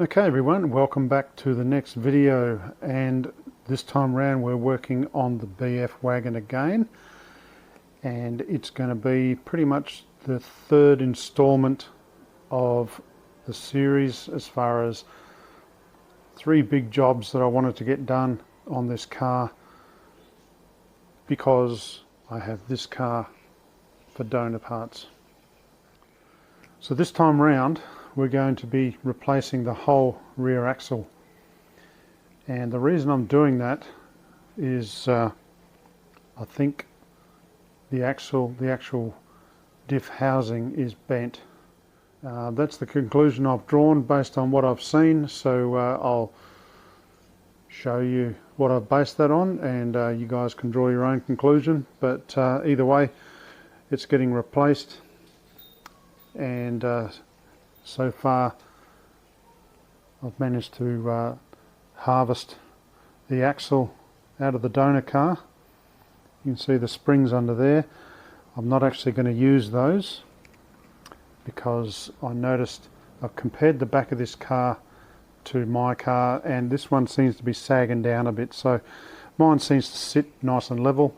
Okay everyone, welcome back to the next video, and this time around we're working on the BF wagon again, and it's going to be pretty much the third installment of the series as far as three big jobs that I wanted to get done on this car because I have this car for donor parts. So this time around we're going to be replacing the whole rear axle, and the reason I'm doing that is I think the actual diff housing is bent. That's the conclusion I've drawn based on what I've seen, so I'll show you what I've based that on, and you guys can draw your own conclusion, but either way it's getting replaced. And so far I've managed to harvest the axle out of the donor car. You can see the springs under there. I'm not actually going to use those because I noticed I've compared the back of this car to my car, and this one seems to be sagging down a bit, so mine seems to sit nice and level.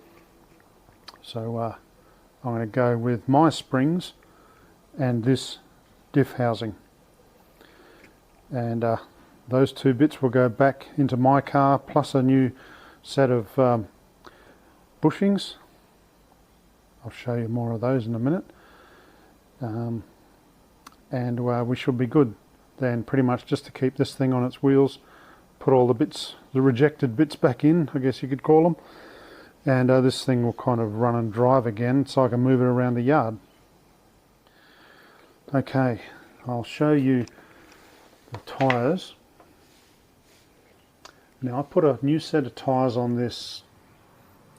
So I'm going to go with my springs and this diff housing, and those two bits will go back into my car, plus a new set of bushings. I'll show you more of those in a minute, and we should be good then, pretty much just to keep this thing on its wheels, put all the bits, the rejected bits, back in, I guess you could call them, and this thing will kind of run and drive again so I can move it around the yard. Okay, I'll show you the tyres. Now I put a new set of tyres on this,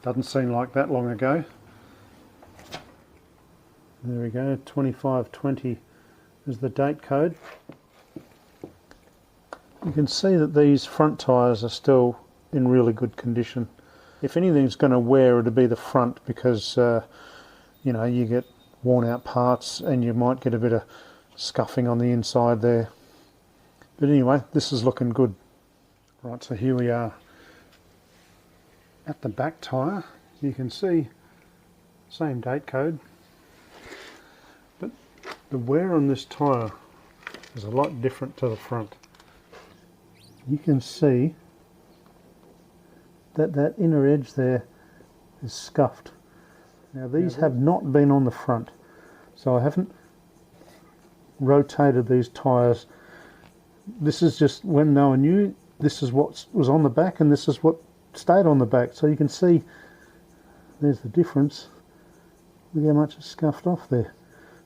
doesn't seem like that long ago. There we go, 2520 is the date code. You can see that these front tyres are still in really good condition. If anything's going to wear, it'll be the front, because you know, you get worn out parts and you might get a bit of scuffing on the inside there. But anyway, this is looking good. Right, so here we are at the back tyre. You can see same date code, but the wear on this tyre is a lot different to the front. You can see that that inner edge there is scuffed. Now these have not been on the front, so I haven't rotated these tyres. This is just when no one knew, this is what was on the back and this is what stayed on the back. So you can see there's the difference. Look how much it's scuffed off there.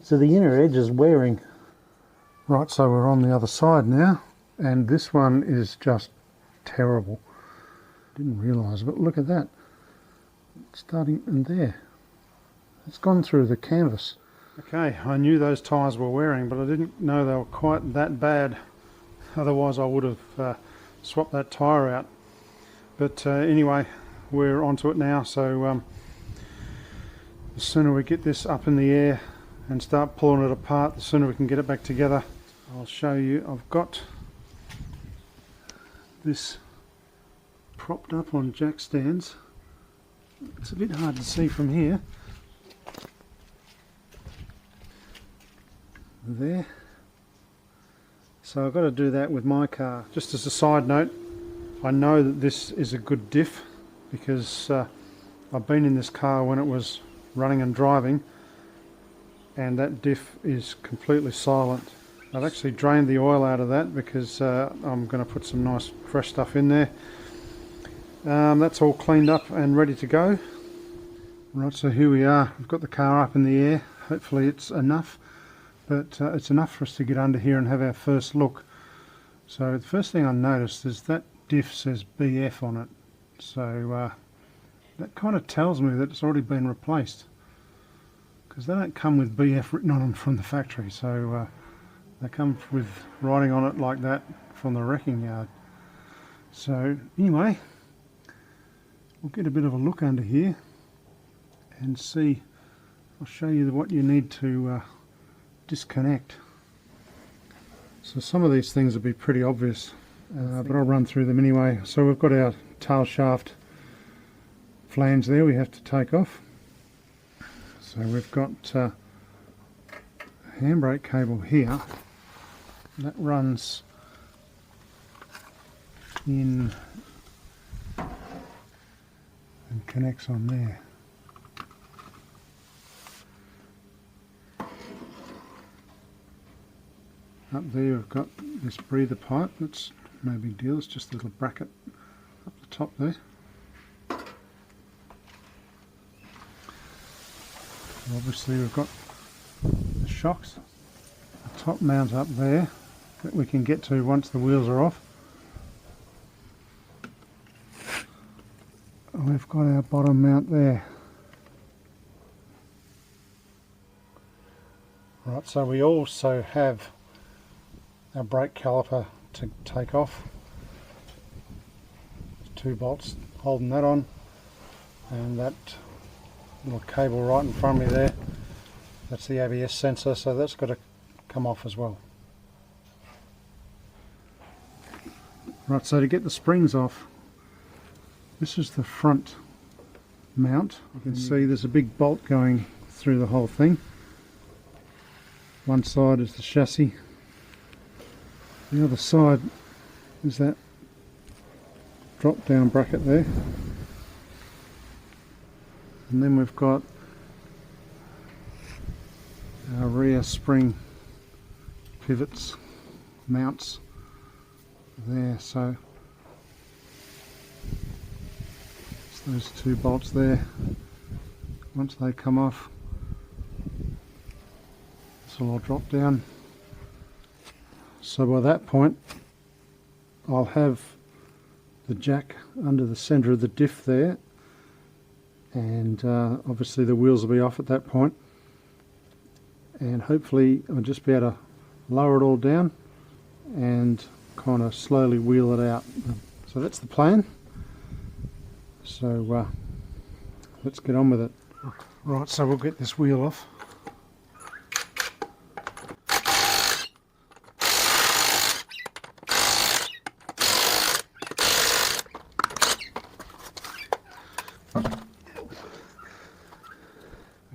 So the inner edge is wearing. Right, so we're on the other side now, and this one is just terrible. Didn't realise, but look at that. It's starting in there. It's gone through the canvas. Okay, I knew those tyres were wearing, but I didn't know they were quite that bad. Otherwise I would have swapped that tyre out. But anyway, we're onto it now, so the sooner we get this up in the air and start pulling it apart, the sooner we can get it back together. I'll show you, I've got this propped up on jack stands. It's a bit hard to see from here. There. So I've got to do that with my car. Just as a side note, I know that this is a good diff because I've been in this car when it was running and driving, and that diff is completely silent. I've actually drained the oil out of that because I'm going to put some nice fresh stuff in there. That's all cleaned up and ready to go. Right, so here we are. We've got the car up in the air. Hopefully it's enough. But it's enough for us to get under here and have our first look. So the first thing I noticed is that diff says BF on it. So that kind of tells me that it's already been replaced, because they don't come with BF written on them from the factory. So they come with writing on it like that from the wrecking yard. So anyway, we'll get a bit of a look under here and see. I'll show you what you need to disconnect. So some of these things will be pretty obvious, but I'll run through them anyway. So we've got our tail shaft flange there we have to take off. So we've got a handbrake cable here that runs in and connects on there. Up there we've got this breather pipe, that's no big deal, it's just a little bracket up the top there. Obviously we've got the shocks, the top mount up there that we can get to once the wheels are off. And we've got our bottom mount there. Right, so we also have our brake caliper to take off. There's 2 bolts holding that on, and that little cable right in front of me there, that's the ABS sensor, so that's got to come off as well. Right, so to get the springs off, this is the front mount. You can see there's a big bolt going through the whole thing. One side is the chassis, the other side is that drop down bracket there, and then we've got our rear spring pivots, mounts there. So it's those 2 bolts there. Once they come off, this will all drop down. So by that point I'll have the jack under the centre of the diff there, and obviously the wheels will be off at that point, and hopefully I'll just be able to lower it all down and kind of slowly wheel it out. So that's the plan. So let's get on with it. Right, so we'll get this wheel off.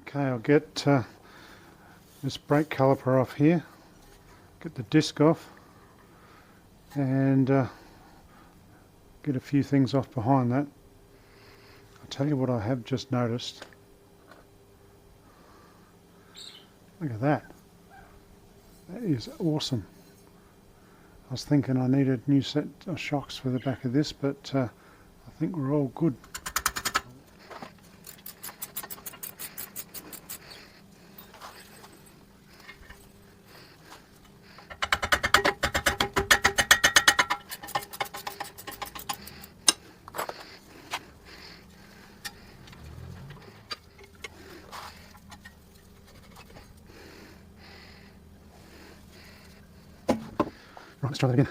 Okay, I'll get this brake caliper off here, get the disc off, and get a few things off behind that. I'll tell you what I have just noticed. Look at that. That is awesome. I was thinking I needed a new set of shocks for the back of this, but I think we're all good. Right, let's try that again.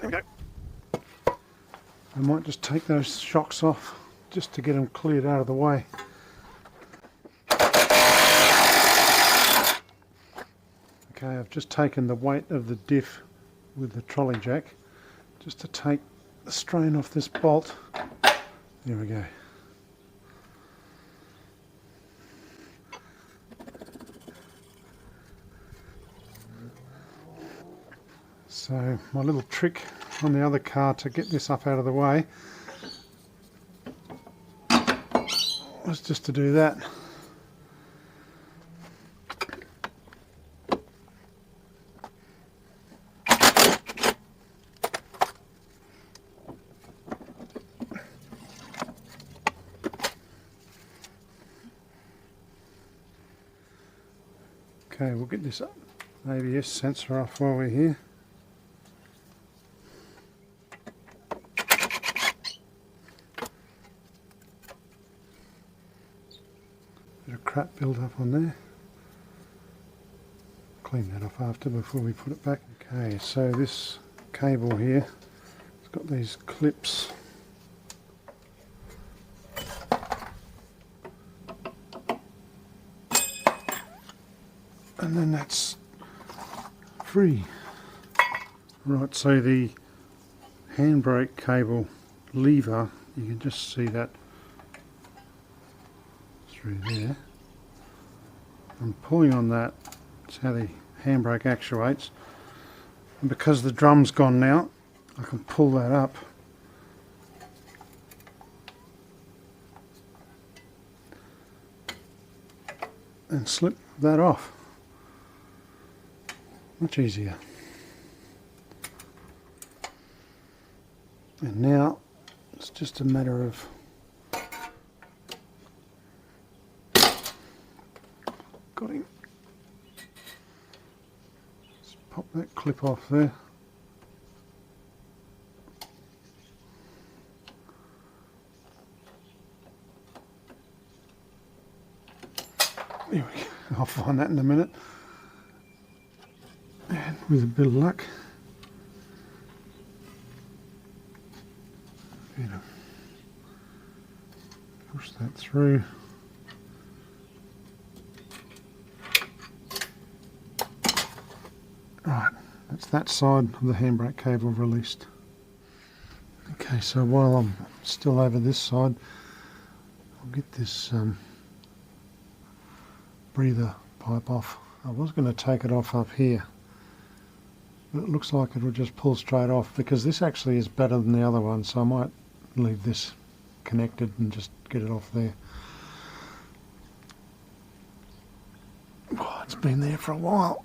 There we go. I might just take those shocks off just to get them cleared out of the way. Okay, I've just taken the weight of the diff with the trolley jack just to take the strain off this bolt. There we go. So my little trick on the other car to get this up out of the way was just to do that. Okay, we'll get this ABS sensor off while we're here. Bit of crap built up on there. Clean that off after before we put it back. Okay, so this cable here, it's got these clips. and then that's free. Right, so the handbrake cable lever, you can just see that through there. I'm pulling on that, that's how the handbrake actuates, and because the drum's gone now, I can pull that up and slip that off. Much easier. And now it's just a matter of got him. Let's pop that clip off there. There we go. I'll find that in a minute. And with a bit of luck, push that through. Right, that's that side of the handbrake cable released. Okay, so while I'm still over this side, I'll get this breather pipe off. I was going to take it off up here, but it looks like it will just pull straight off, because this actually is better than the other one, so I might leave this connected and just get it off there. Oh, it's been there for a while.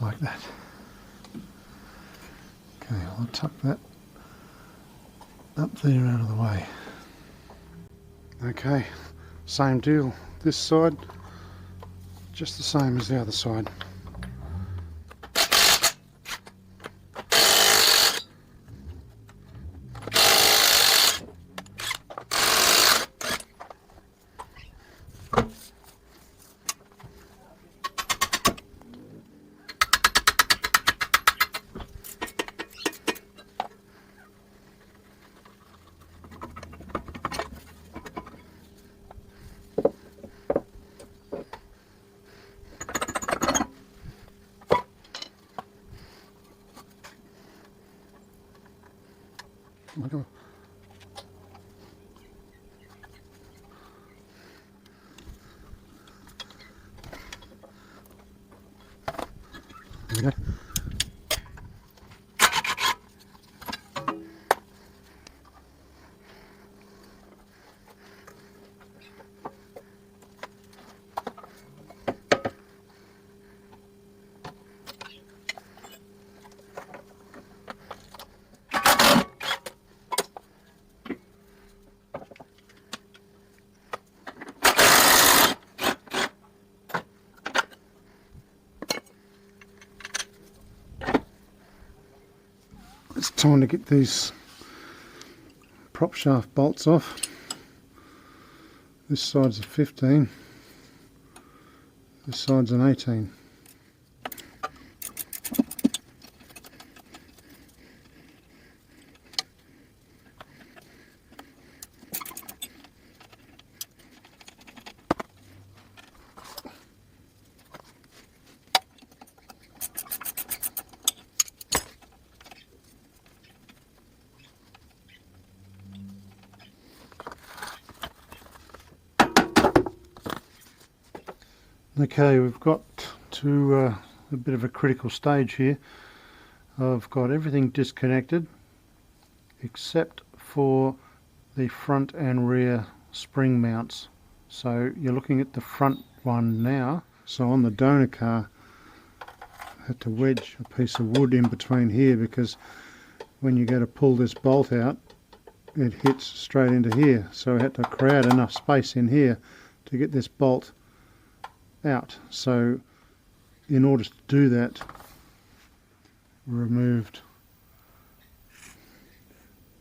Like that. Okay, I'll tuck that up there out of the way. Okay, same deal. This side, just the same as the other side. Oh my God. There we go. It's time to get these prop shaft bolts off. This side's a 15, this side's an 18. Okay, we've got to a bit of a critical stage here. I've got everything disconnected except for the front and rear spring mounts. So you're looking at the front one now. So on the donor car, I had to wedge a piece of wood in between here, because when you go to pull this bolt out, it hits straight into here. So I had to create enough space in here to get this bolt out. So in order to do that, removed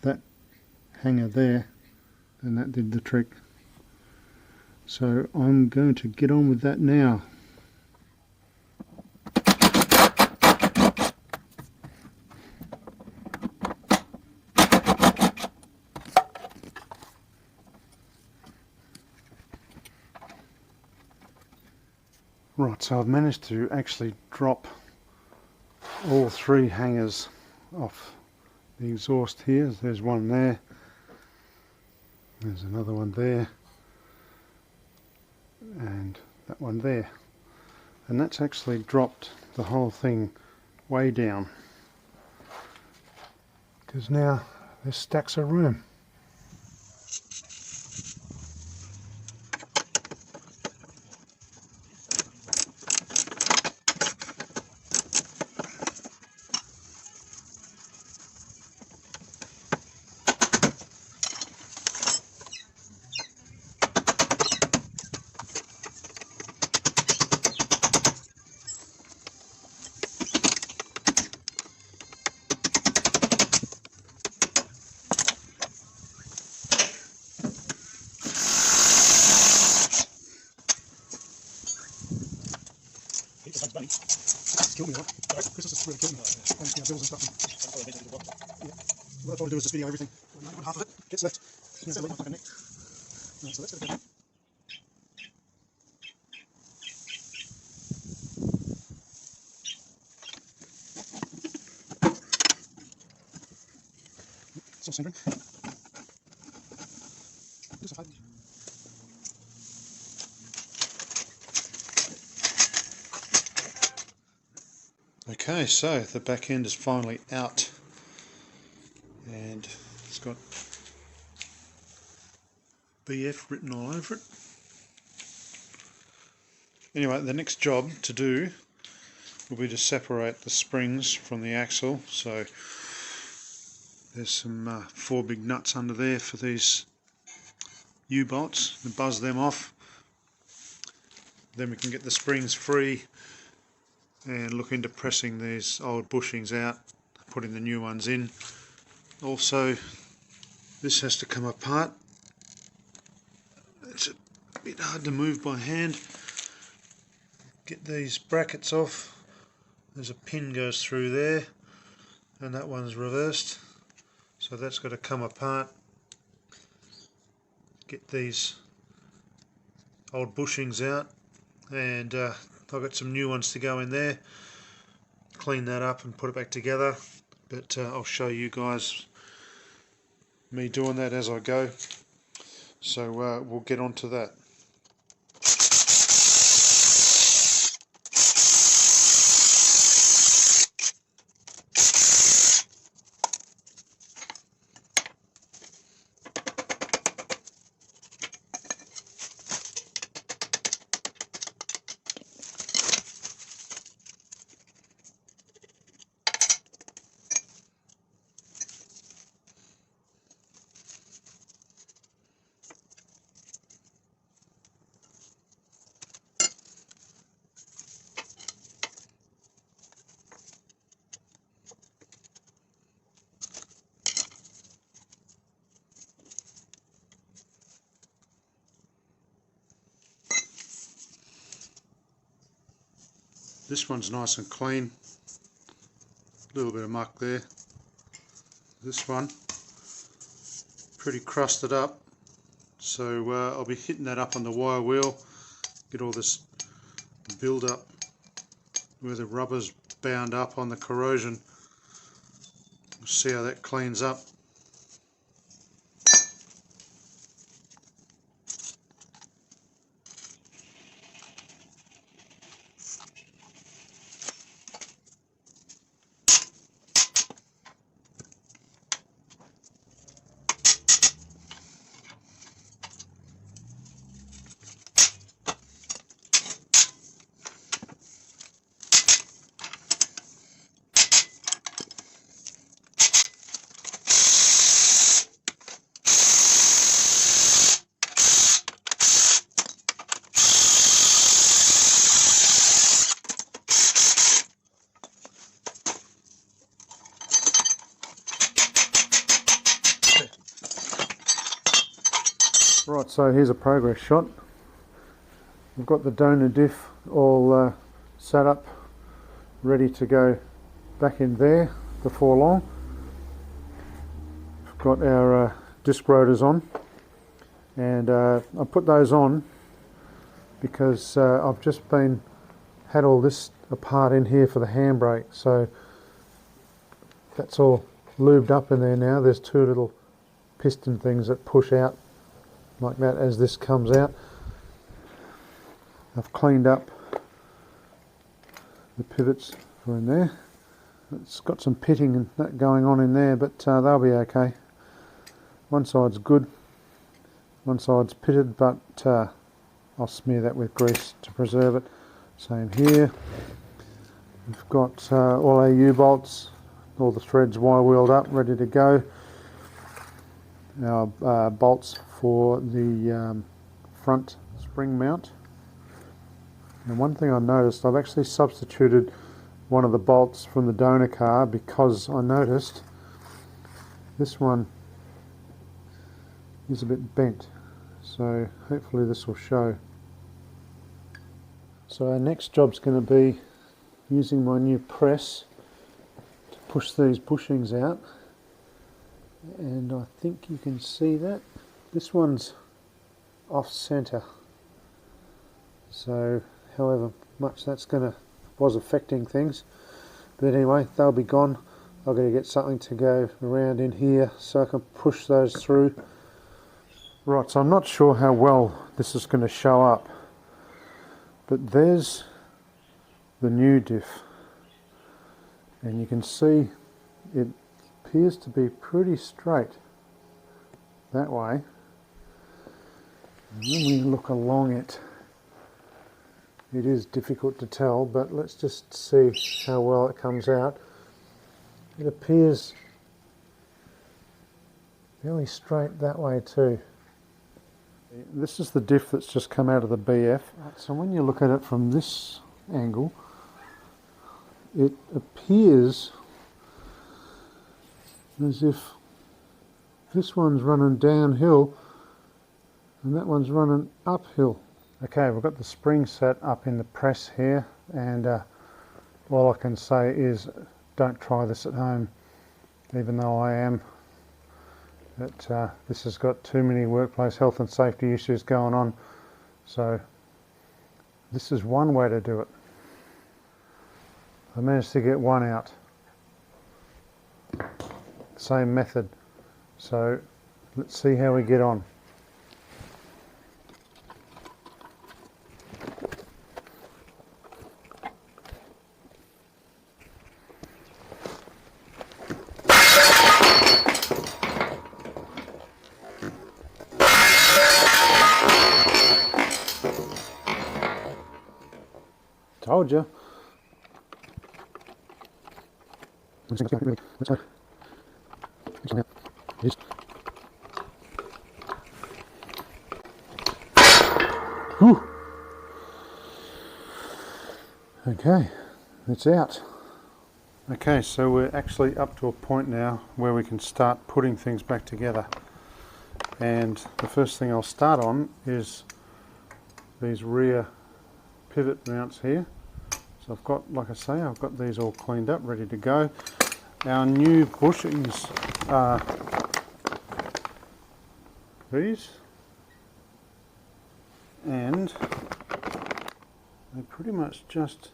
that hanger there, and that did the trick. So I'm going to get on with that now. Right, so I've managed to actually drop all three hangers off the exhaust here. There's one there, there's another one there, and that one there. And that's actually dropped the whole thing way down, because now there's stacks of room. Killed me, right? Christmas has really killed me. Paying bills and stuff. Yeah. What I try to do is just video everything. Half of it gets left. You know, like a neck. No, so that's going to go. It's not centering. Just a fade. Okay, so the back end is finally out, and it's got BF written all over it. Anyway, the next job to do will be to separate the springs from the axle. So there's some 4 big nuts under there for these U-bolts, and buzz them off. Then we can get the springs free and look into pressing these old bushings out, putting the new ones in. Also, this has to come apart. It's a bit hard to move by hand. Get these brackets off. There's a pin goes through there, and that one's reversed, so that's got to come apart. Get these old bushings out, and I've got some new ones to go in there. Clean that up and put it back together, but I'll show you guys me doing that as I go. So we'll get on to that. This one's nice and clean, a little bit of muck there. This one, pretty crusted up, so I'll be hitting that up on the wire wheel, get all this build up where the rubber's bound up on the corrosion. We'll see how that cleans up. Right, so here's a progress shot. We've got the donor diff all set up, ready to go back in there before long. We've got our disc rotors on, and I put those on because I've just been had all this apart in here for the handbrake, so that's all lubed up in there now. There's two little piston things that push out like that as this comes out. I've cleaned up the pivots for in there. It's got some pitting and that going on in there, but they'll be okay. One side's good, one side's pitted, but I'll smear that with grease to preserve it. Same here. We've got all our U-bolts, all the threads wire-wheeled up, ready to go. Our bolts for the front spring mount. And one thing I noticed, I've actually substituted one of the bolts from the donor car because I noticed this one is a bit bent. So hopefully this will show. So our next job's going to be using my new press to push these bushings out. And I think you can see that. This one's off centre. So however much that's was affecting things. But anyway, they'll be gone. I've got to get something to go around in here so I can push those through. Right, so I'm not sure how well this is going to show up. But there's the new diff. And you can see it appears to be pretty straight that way. And when we look along it, it is difficult to tell, but let's just see how well it comes out. It appears fairly straight that way too. This is the diff that's just come out of the BF. Right, so when you look at it from this angle, it appears as if this one's running downhill and that one's running uphill. Okay, we've got the spring set up in the press here, and all I can say is don't try this at home, even though I am. But this has got too many workplace health and safety issues going on, so this is one way to do it. I managed to get one out. Same method. So let's see how we get on. Told you. Whew. Okay, it's out. Okay, so we're actually up to a point now where we can start putting things back together. And the first thing I'll start on is these rear pivot mounts here. So I've got, like I say, I've got these all cleaned up, ready to go. Our new bushings are these, and they pretty much just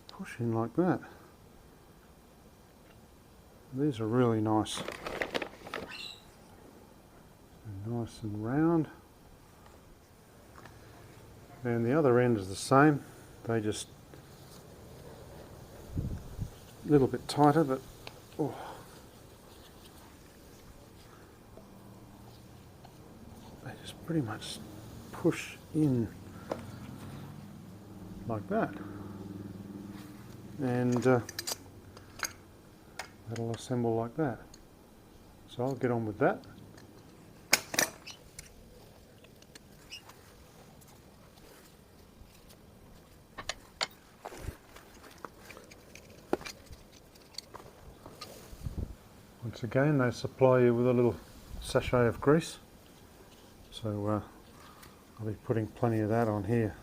push in like that. These are really nice. Nice and round. And the other end is the same. They just a little bit tighter, but oh. They just pretty much push in like that, and that'll assemble like that. So I'll get on with that. Once again, they supply you with a little sachet of grease, so I'll be putting plenty of that on here.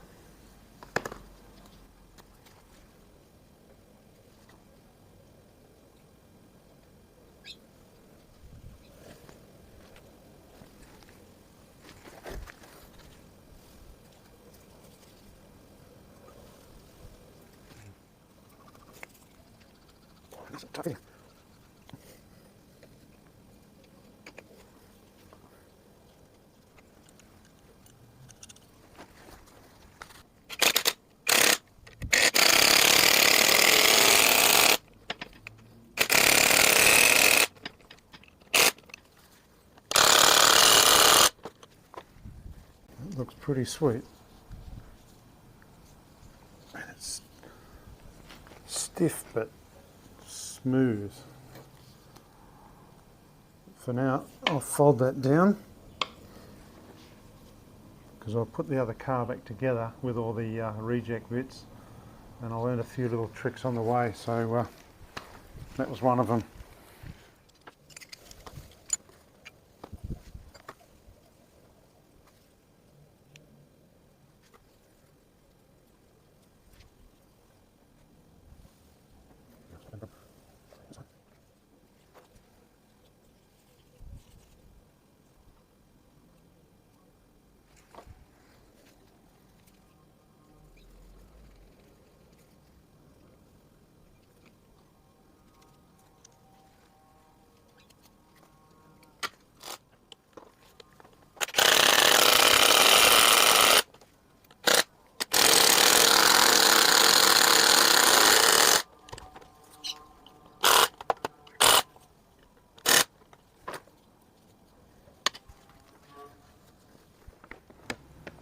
Looks pretty sweet, and it's stiff but smooth. For now I'll fold that down because I'll put the other car back together with all the reject bits, and I learned a few little tricks on the way, so that was one of them.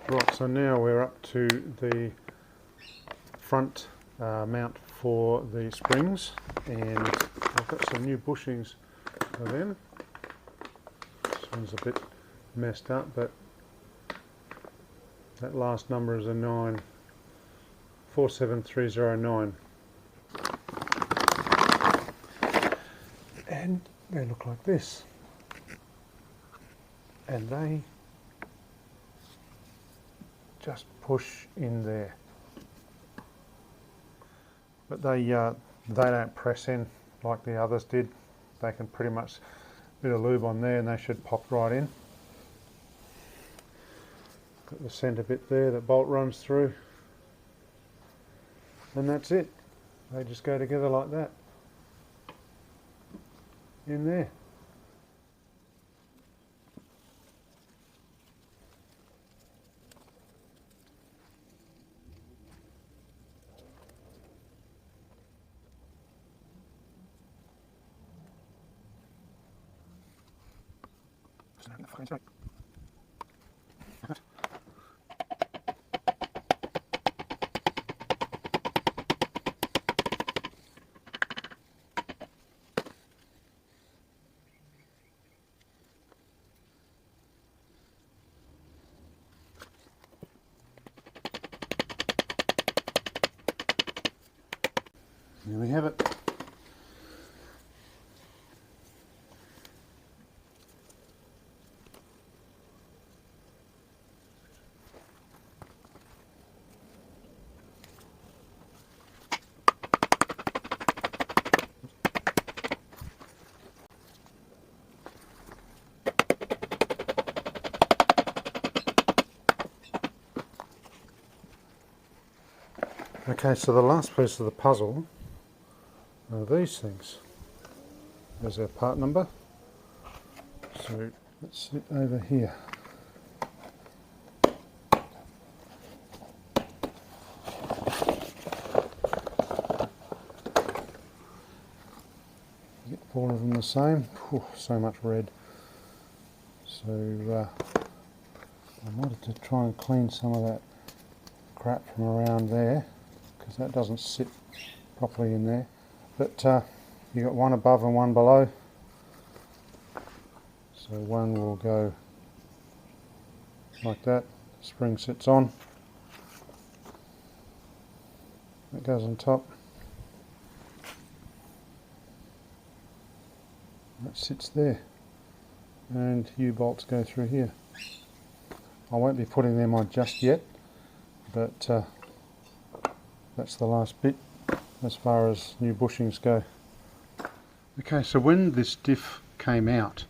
Right, so now we're up to the front mount for the springs, and I've got some new bushings for them. This one's a bit messed up, but that last number is a 9, 47309. And they look like this. And they just push in there, but they don't press in like the others did. They can pretty much bit of lube on there and they should pop right in. Got the centre bit there that bolt runs through, and that's it. They just go together like that in there. There we have it. Okay, so the last piece of the puzzle are these things. There's our part number. So let's sit over here. Get all of them the same. Whew, so much red. So I wanted to try and clean some of that crap from around there, because that doesn't sit properly in there. But you got one above and one below, so one will go like that. Spring sits on, that goes on top, that sits there, and U-bolts go through here. I won't be putting them on just yet, but that's the last bit as far as new bushings go. Okay, so when this diff came out,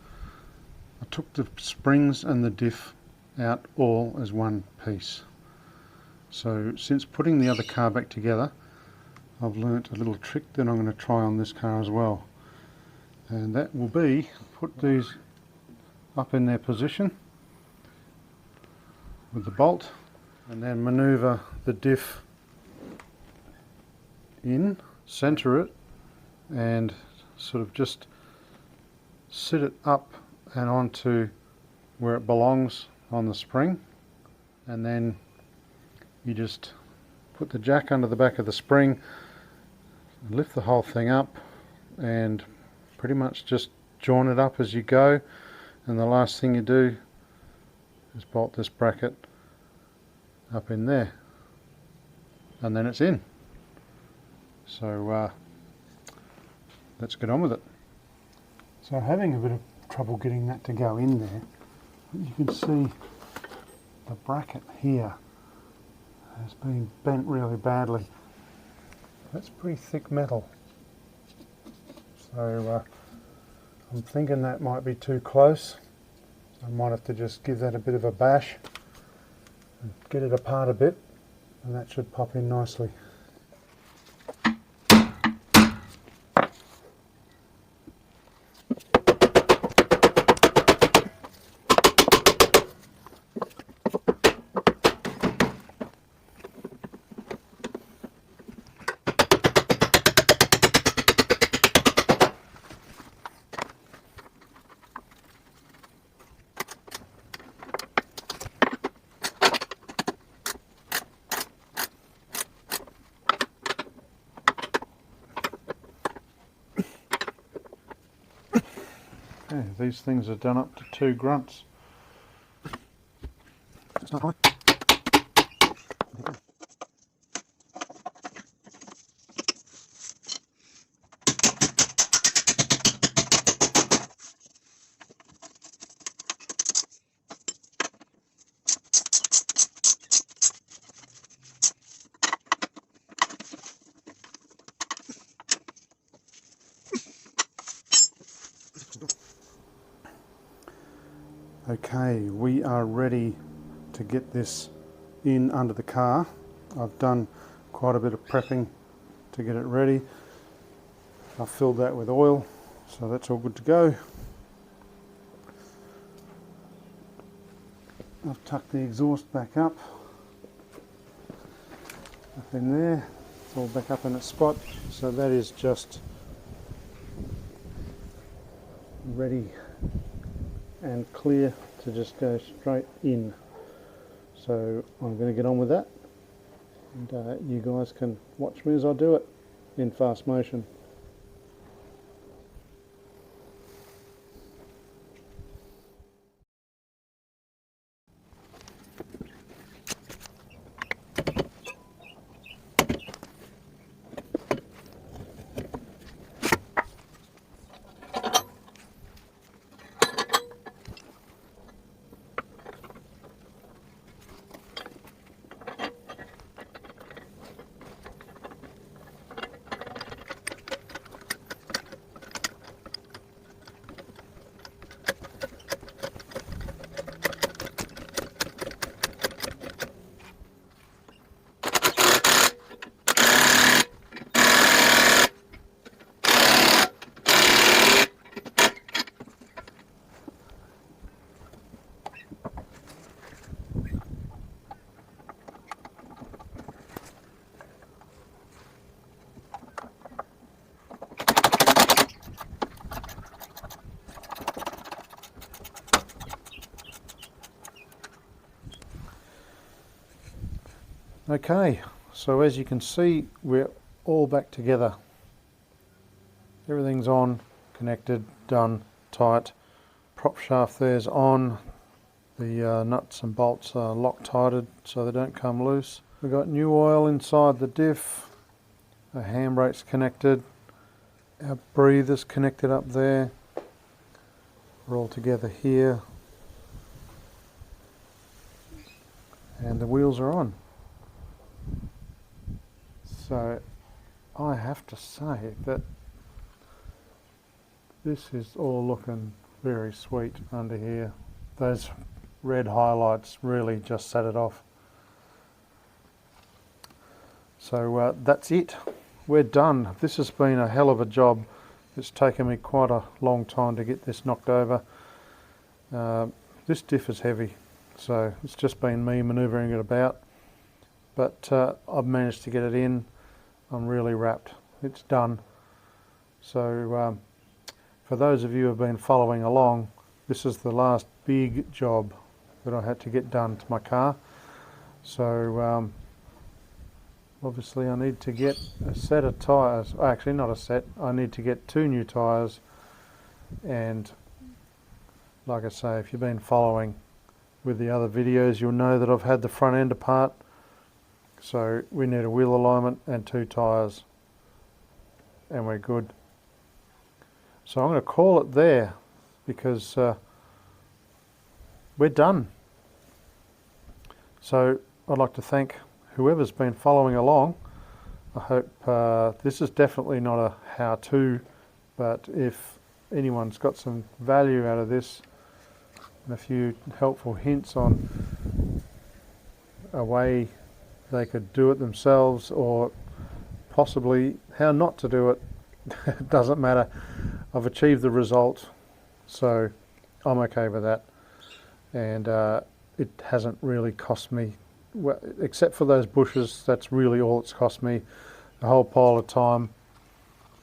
I took the springs and the diff out all as one piece. So since putting the other car back together, I've learnt a little trick that I'm going to try on this car as well, and that will be put these up in their position with the bolt, and then manoeuvre the diff in, centre it, and sort of just sit it up and onto where it belongs on the spring, and then you just put the jack under the back of the spring, lift the whole thing up, and pretty much just join it up as you go. And the last thing you do is bolt this bracket up in there, and then it's in. So let's get on with it. So having a bit of trouble getting that to go in there, you can see the bracket here has been bent really badly. That's pretty thick metal, so I'm thinking that might be too close. I might have to just give that a bit of a bash and get it apart a bit, and that should pop in nicely. Okay, these things are done up to 2 grunts. It's not high. Okay, we are ready to get this in under the car. I've done quite a bit of prepping to get it ready. I've filled that with oil, so that's all good to go. I've tucked the exhaust back up in there. It's all back up in its spot, so that is just ready and clear to just go straight in. So I'm going to get on with that, and you guys can watch me as I do it in fast motion. Okay, so as you can see, we're all back together. Everything's on, connected, done, tight. Prop shaft there's on. The nuts and bolts are Loctited so they don't come loose. We've got new oil inside the diff. The handbrake's connected. Our breather's connected up there. We're all together here. And the wheels are on. So I have to say that this is all looking very sweet under here. Those red highlights really just set it off. So that's it. we're done. This has been a hell of a job. It's taken me quite a long time to get this knocked over. This diff is heavy, so it's just been me manoeuvring it about, but I've managed to get it in. I'm really wrapped. It's done. So for those of you who have been following along, this is the last big job that I had to get done to my car. So obviously I need to get a set of tyres, actually not a set, I need to get 2 new tyres, and like I say, if you've been following with the other videos, you'll know that I've had the front end apart, so we need a wheel alignment and 2 tyres and we're good. So I'm going to call it there because we're done. So I'd like to thank whoever's been following along. I hope this is definitely not a how-to, but if anyone's got some value out of this and a few helpful hints on a way they could do it themselves, or possibly how not to do it, it doesn't matter. I've achieved the result, so I'm okay with that. And it hasn't really cost me, well, except for those bushes, that's really all it's cost me. A whole pile of time,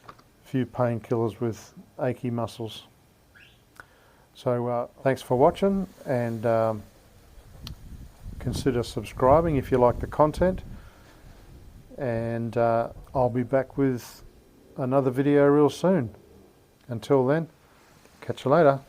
a few painkillers with achy muscles. So thanks for watching, and consider subscribing if you like the content, and I'll be back with another video real soon. Until then, catch you later.